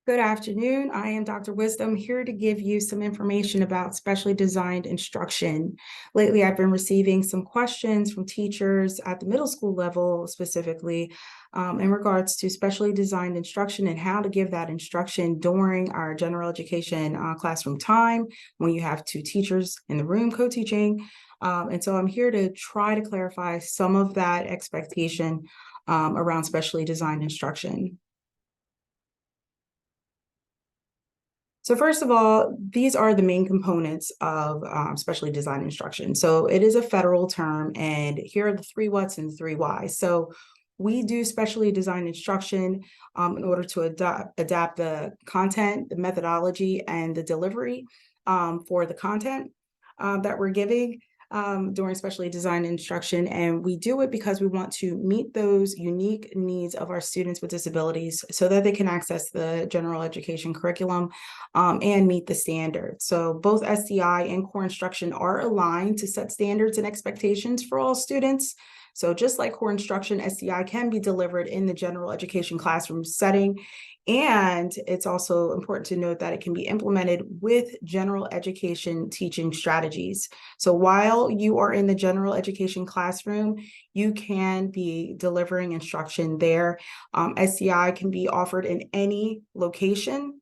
Good afternoon. I am Dr. Wisdom here to give you some information about specially designed instruction. Lately, I've been receiving some questions from teachers at the middle school level, specifically in regards to specially designed instruction and how to give that instruction during our general education classroom time when you have two teachers in the room co-teaching. And so I'm here to try to clarify some of that expectation around specially designed instruction. So first of all, these are the main components of specially designed instruction. So it is a federal term, and here are the three whats and the three whys. So we do specially designed instruction in order to adapt the content, the methodology, and the delivery for the content that we're giving during specially designed instruction. And we do it because we want to meet those unique needs of our students with disabilities so that they can access the general education curriculum and meet the standards. So both SDI and core instruction are aligned to set standards and expectations for all students. So just like core instruction, SDI can be delivered in the general education classroom setting. And it's also important to note that it can be implemented with general education teaching strategies. So while you are in the general education classroom, you can be delivering instruction there. SDI can be offered in any location,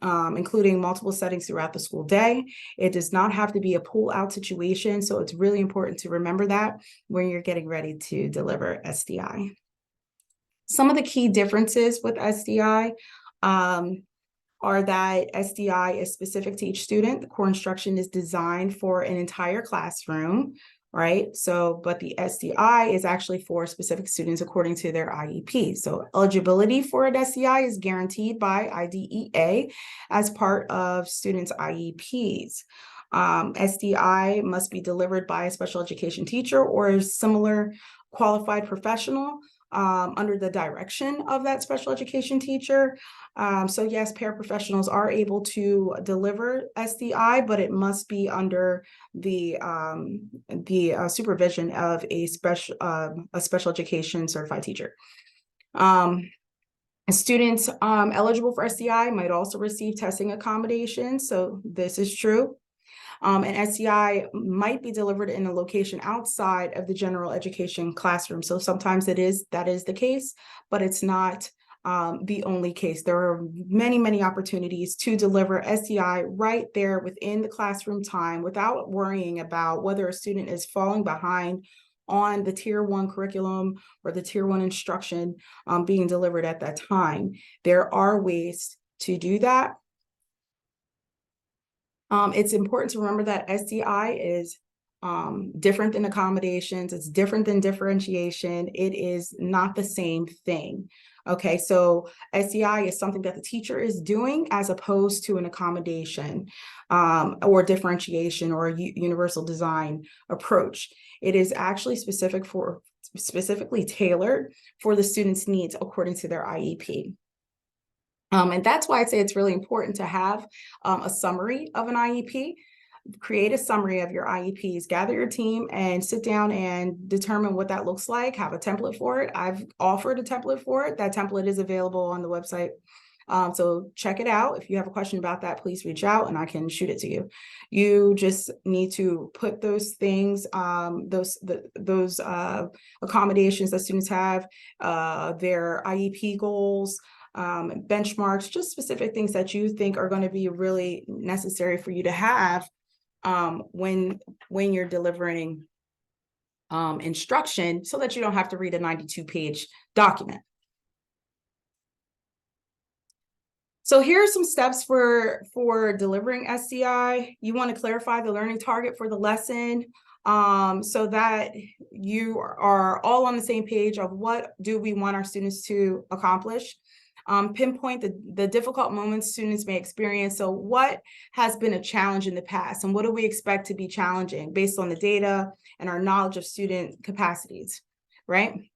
including multiple settings throughout the school day. It does not have to be a pull-out situation, so it's really important to remember that when you're getting ready to deliver SDI. Some of the key differences with SDI are that SDI is specific to each student. The core instruction is designed for an entire classroom, right? So, but the SDI is actually for specific students according to their IEP. So eligibility for an SDI is guaranteed by IDEA as part of students' IEPs. SDI must be delivered by a special education teacher or a similar qualified professional under the direction of that special education teacher. So yes, paraprofessionals are able to deliver SDI, but it must be under the supervision of a special education certified teacher. Students eligible for SDI might also receive testing accommodations. So this is true. And SDI might be delivered in a location outside of the general education classroom. So sometimes that is the case, but it's not the only case. There are many, many opportunities to deliver SDI right there within the classroom time without worrying about whether a student is falling behind on the tier 1 curriculum or the tier 1 instruction being delivered at that time. There are ways to do that. It's important to remember that SDI is different than accommodations. It's different than differentiation. It is not the same thing. Okay, so SDI is something that the teacher is doing as opposed to an accommodation or differentiation or a universal design approach. It is actually specifically tailored for the student's needs according to their IEP. And that's why I say it's really important to have a summary of an IEP. Create a summary of your IEPs, gather your team and sit down and determine what that looks like, have a template for it. I've offered a template for it. That template is available on the website. So check it out. If you have a question about that, please reach out and I can shoot it to you. You just need to put those things, those accommodations that students have, their IEP goals, benchmarks, just specific things that you think are going to be really necessary for you to have when you're delivering instruction so that you don't have to read a 92-page document. So here are some steps for delivering SDI. You want to clarify the learning target for the lesson so that you are all on the same page of what do we want our students to accomplish. Pinpoint the difficult moments students may experience. So what has been a challenge in the past and what do we expect to be challenging based on the data and our knowledge of student capacities, right?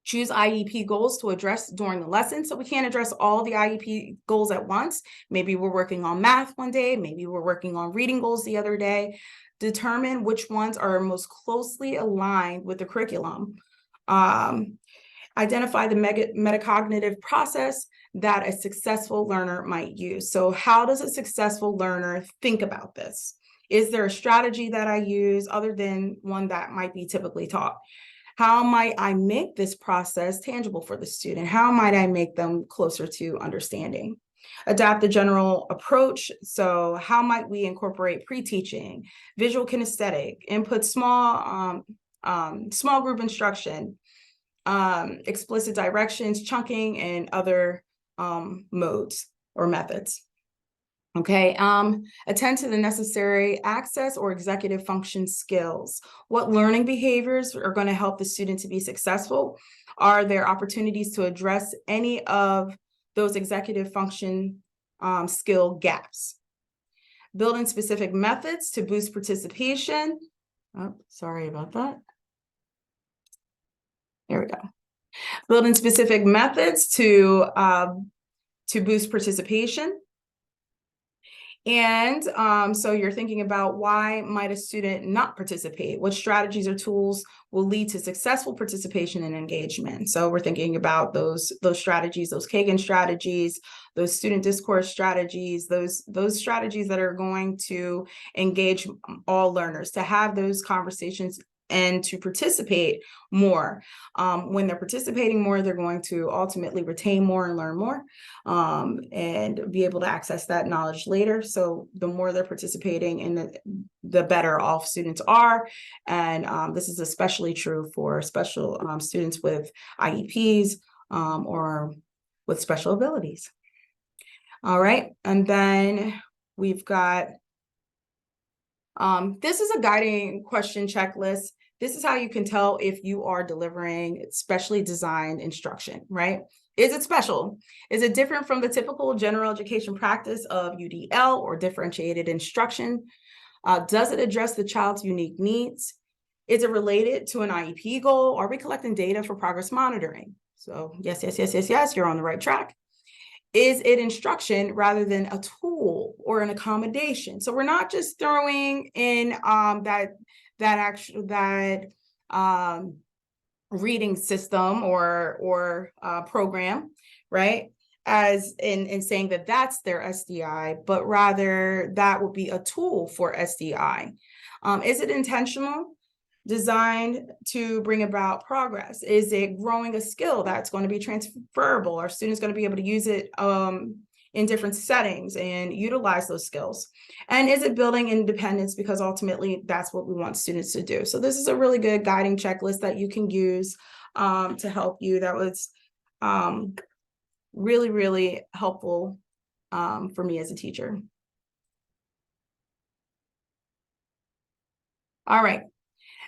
Choose IEP goals to address during the lesson. So we can't address all the IEP goals at once. Maybe we're working on math one day, maybe we're working on reading goals the other day. Determine which ones are most closely aligned with the curriculum. Identify the metacognitive process that a successful learner might use. So how does a successful learner think about this? Is there a strategy that I use other than one that might be typically taught? How might I make this process tangible for the student? How might I make them closer to understanding? Adapt the general approach. So how might we incorporate pre-teaching, visual kinesthetic, input small group instruction, explicit directions, chunking, and other modes or methods. Okay, attend to the necessary access or executive function skills. What learning behaviors are going to help the student to be successful? Are there opportunities to address any of those executive function skill gaps? Build in specific methods to boost participation. Oh, sorry about that. There we go. Build in specific methods to boost participation. And so you're thinking about, why might a student not participate? What strategies or tools will lead to successful participation and engagement? So we're thinking about those strategies, those Kagan strategies, those student discourse strategies, those strategies that are going to engage all learners, to have those conversations and to participate more. When they're participating more, they're going to ultimately retain more and learn more, and be able to access that knowledge later. So the more they're participating in the better off students are. And this is especially true for special students with IEPs or with special abilities. All right, and then we've got this is a guiding question checklist. This is how you can tell if you are delivering specially designed instruction, right? Is it special? Is it different from the typical general education practice of UDL or differentiated instruction? Does it address the child's unique needs? Is it related to an IEP goal? Are we collecting data for progress monitoring? So yes, you're on the right track. Is it instruction rather than a tool or an accommodation? So we're not just throwing in reading system or program, right? As in saying that that's their SDI, but rather that would be a tool for SDI. Is it intentional? Designed to bring about progress? Is it growing a skill that's going to be transferable? Are students going to be able to use it in different settings and utilize those skills? And is it building independence? Because ultimately that's what we want students to do. So this is a really good guiding checklist that you can use to help you. That was really, really helpful for me as a teacher. All right.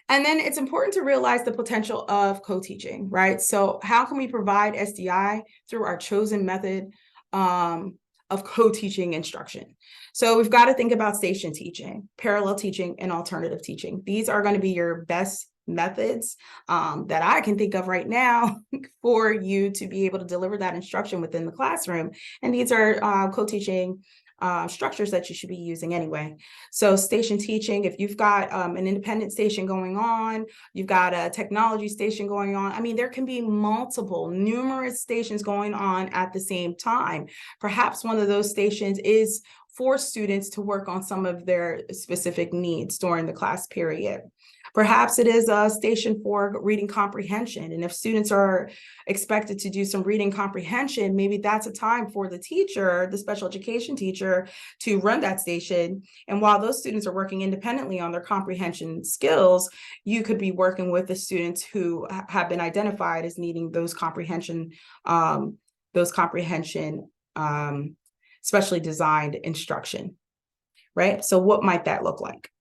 And then it's important to realize the potential of co-teaching, right? So how can we provide SDI through our chosen method of co-teaching instruction? So we've got to think about station teaching, parallel teaching, and alternative teaching. These are going to be your best methods that I can think of right now for you to be able to deliver that instruction within the classroom. And these are co-teaching structures that you should be using anyway. So station teaching, if you've got an independent station going on, you've got a technology station going on. I mean, there can be numerous stations going on at the same time. Perhaps one of those stations is for students to work on some of their specific needs during the class period. Perhaps it is a station for reading comprehension. And if students are expected to do some reading comprehension, maybe that's a time for the teacher, the special education teacher, to run that station. And while those students are working independently on their comprehension skills, you could be working with the students who have been identified as needing those comprehension specially designed instruction, right? So what might that look like?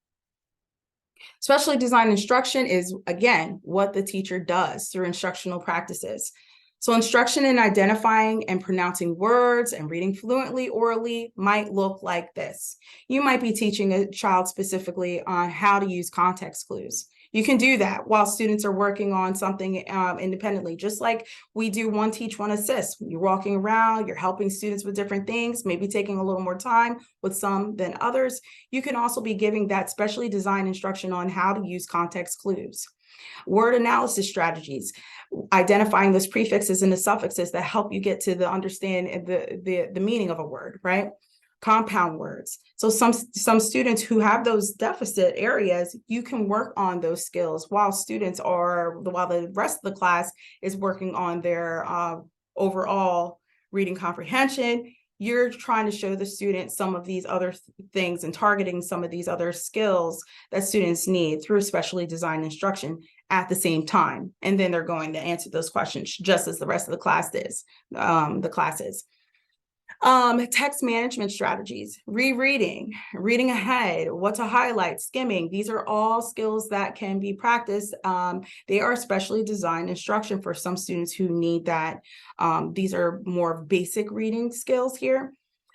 Specially designed instruction is, again, what the teacher does through instructional practices. So instruction in identifying and pronouncing words and reading fluently orally might look like this. You might be teaching a child specifically on how to use context clues. You can do that while students are working on something independently, just like we do one teach, one assist. You're walking around, you're helping students with different things, maybe taking a little more time with some than others. You can also be giving that specially designed instruction on how to use context clues. Word analysis strategies, identifying those prefixes and the suffixes that help you get to the understand the meaning of a word, right? Compound words. So some students who have those deficit areas, you can work on those skills while the rest of the class is working on their overall reading comprehension. You're trying to show the student some of these other things and targeting some of these other skills that students need through specially designed instruction at the same time. And then they're going to answer those questions just as the rest of the class is, text management strategies, rereading, reading ahead, what to highlight, skimming. These are all skills that can be practiced. They are specially designed instruction for some students who need that. These are more basic reading skills here.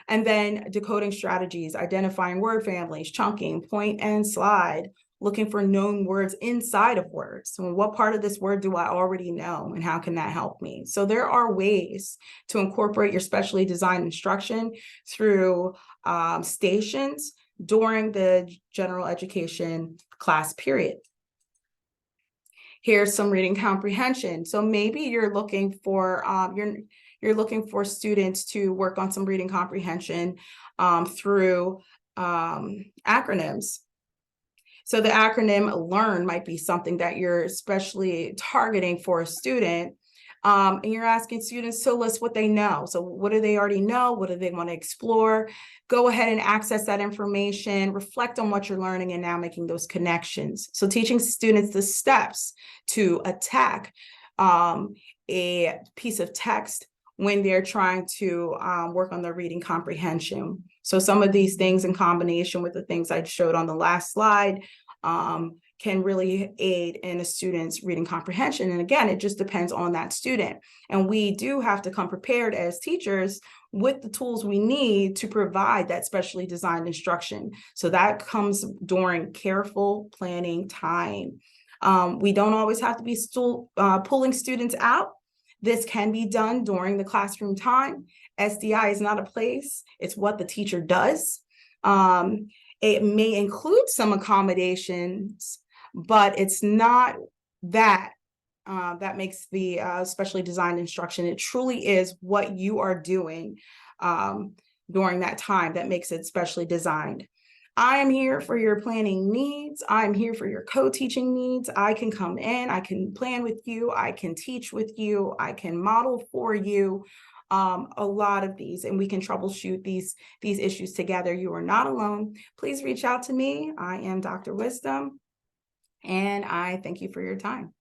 And then decoding strategies, identifying word families, chunking, point and slide, looking for known words inside of words. So what part of this word do I already know, and how can that help me? So there are ways to incorporate your specially designed instruction through stations during the general education class period. Here's some reading comprehension. So maybe you're looking for you're looking for students to work on some reading comprehension through acronyms. So the acronym LEARN might be something that you're especially targeting for a student. And you're asking students to list what they know. So what do they already know? What do they want to explore? Go ahead and access that information, reflect on what you're learning, and now making those connections. So teaching students the steps to attack a piece of text when they're trying to work on their reading comprehension. So some of these things in combination with the things I showed on the last slide can really aid in a student's reading comprehension. And again, it just depends on that student. And we do have to come prepared as teachers with the tools we need to provide that specially designed instruction. So that comes during careful planning time. We don't always have to be pulling students out. This can be done during the classroom time. SDI is not a place, it's what the teacher does. It may include some accommodations, but it's not that that makes the specially designed instruction. It truly is what you are doing during that time that makes it specially designed. I am here for your planning needs. I'm here for your co-teaching needs. I can come in, I can plan with you, I can teach with you, I can model for you a lot of these, and we can troubleshoot these issues together. You are not alone. Please reach out to me. I am Dr. Wisdom, and I thank you for your time.